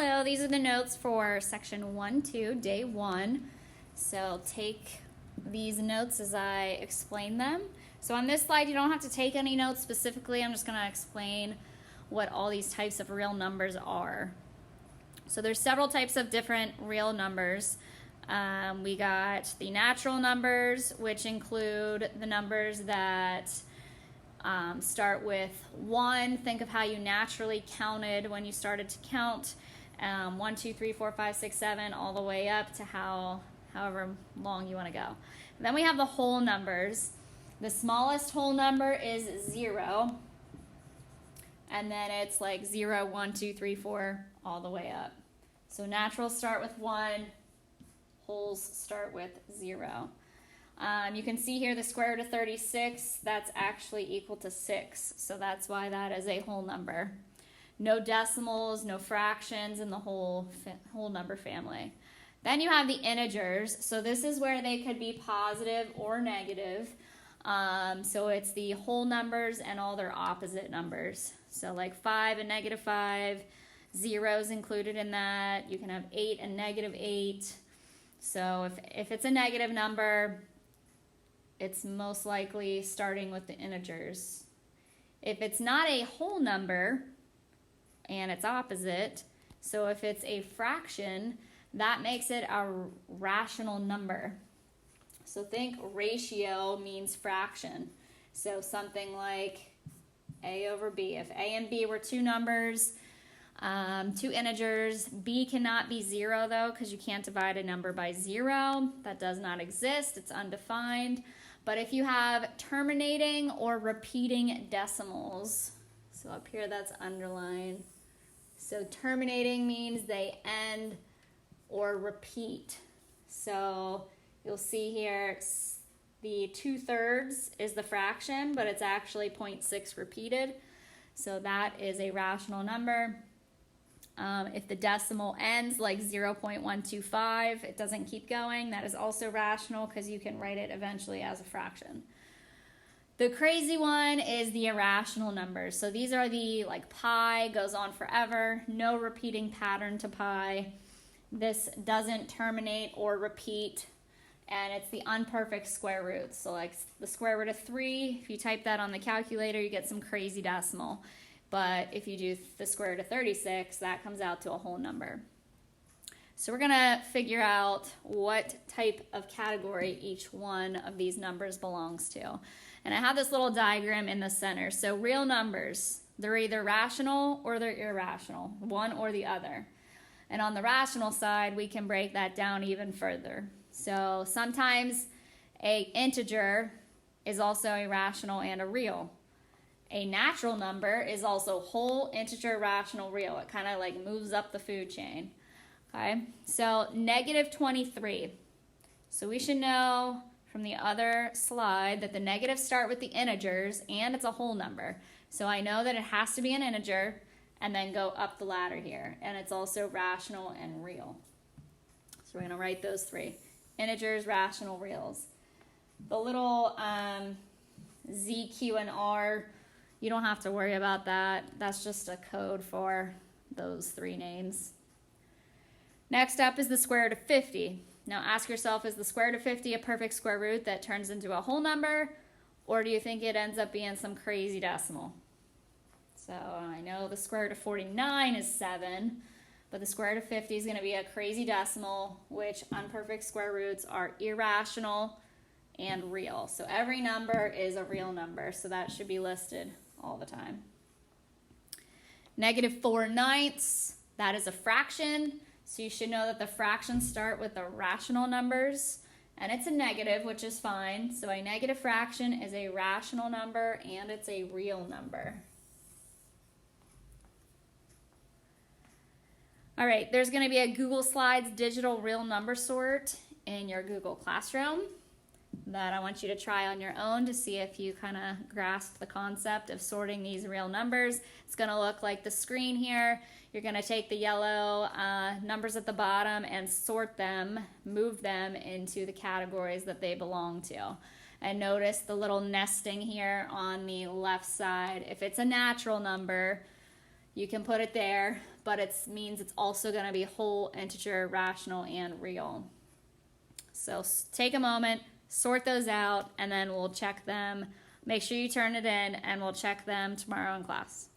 Hello, these are the notes for section 1-2, day 1. So take these notes as I explain them. So on this slide, you don't have to take any notes specifically. I'm just going to explain what all these types of real numbers are. So there's several types of different real numbers. We got the natural numbers, which include the numbers that start with 1. Think of how you naturally counted when you started to count. 1, 2, 3, 4, 5, 6, 7, all the way up to however long you want to go. Then we have the whole numbers. The smallest whole number is 0. And then it's like 0, 1, 2, 3, 4, all the way up. So naturals start with 1, wholes start with 0. You can see here the square root of 36, that's actually equal to 6. So that's why that is a whole number. No decimals, no fractions in the whole number family. Then you have the integers. So this is where they could be positive or negative. So it's the whole numbers and all their opposite numbers. So like 5 and negative 5, 0's included in that. You can have 8 and negative 8. So if it's a negative number, it's most likely starting with the integers. If it's not a whole number and it's opposite, so if it's a fraction, that makes it a rational number. So think ratio means fraction. So something like A over B. If A and B were two numbers, two integers, B cannot be 0 though, because you can't divide a number by 0. That does not exist. It's undefined. But if you have terminating or repeating decimals, so up here that's underlined. So terminating means they end or repeat. So you'll see here the 2/3 is the fraction, but it's actually 0.6 repeated. So that is a rational number. If the decimal ends like 0.125, it doesn't keep going, that is also rational because you can write it eventually as a fraction. The crazy one is the irrational numbers. So these are the, like pi goes on forever, no repeating pattern to pi. This doesn't terminate or repeat, and it's the unperfect square roots. So like the square root of 3, if you type that on the calculator, you get some crazy decimal. But if you do the square root of 36, that comes out to a whole number. So we're going to figure out what type of category each one of these numbers belongs to. And I have this little diagram in the center. So real numbers, they're either rational or they're irrational, one or the other. And on the rational side, we can break that down even further. So sometimes an integer is also a rational and a real. A natural number is also whole, integer, rational, real. It kind of like moves up the food chain. Okay, so negative 23. So we should know from the other slide that the negatives start with the integers and it's a whole number. So I know that it has to be an integer and then go up the ladder here. And it's also rational and real. So we're going to write those three. Integers, rational, reals. The little Z, Q, and R, you don't have to worry about that. That's just a code for those three names. Next up is the square root of 50. Now ask yourself, is the square root of 50 a perfect square root that turns into a whole number? Or do you think it ends up being some crazy decimal? So I know the square root of 49 is 7, but the square root of 50 is going to be a crazy decimal, which unperfect square roots are irrational and real. So every number is a real number, so that should be listed all the time. Negative 4/9, that is a fraction. So you should know that the fractions start with the rational numbers, and it's a negative, which is fine. So a negative fraction is a rational number, and it's a real number. All right, there's going to be a Google Slides digital real number sort in your Google Classroom that I want you to try on your own to see if you kind of grasp the concept of sorting these real numbers. It's going to look like the screen here. You're going to take the yellow numbers at the bottom and sort them, move them into the categories that they belong to. And notice the little nesting here on the left side. If it's a natural number, you can put it there, but it means it's also going to be whole, integer, rational, and real. So take a moment, sort those out, and then we'll check them. Make sure you turn it in, and we'll check them tomorrow in class.